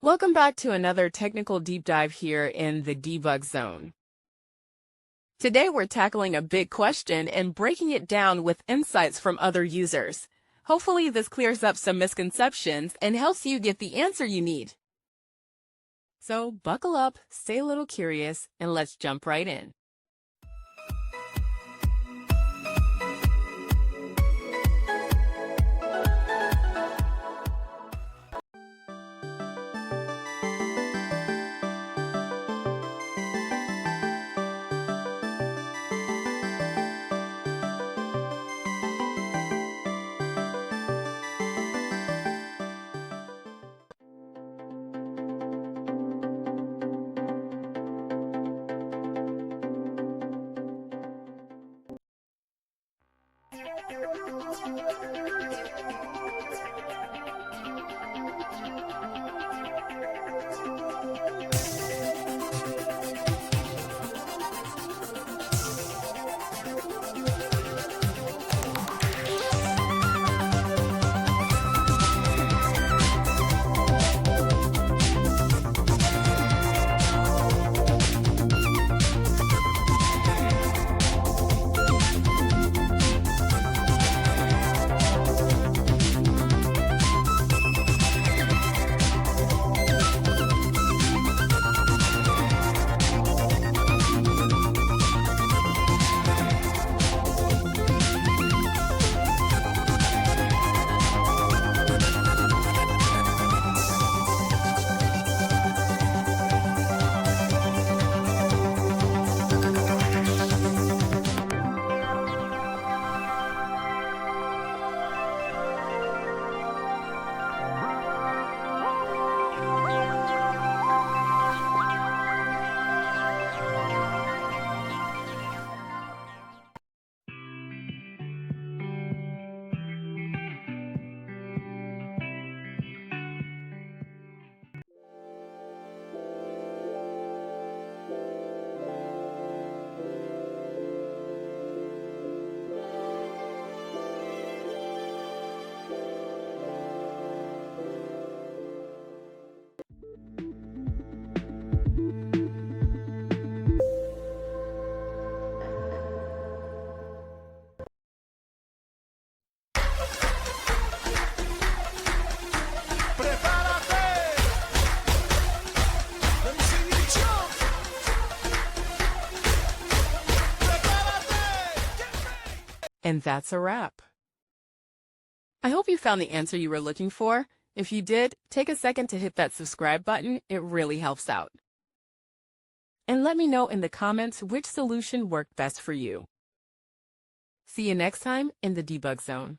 Welcome back to another technical deep dive here in the debug zone. Today we're tackling a big question and breaking it down with insights from other users. Hopefully this clears up some misconceptions and helps you get the answer you need. So buckle up, stay a little curious, and let's jump right in. And that's a wrap. I hope you found the answer you were looking for. If you did, take a second to hit that subscribe button. It really helps out. And let me know in the comments which solution worked best for you. See you next time in the debug zone.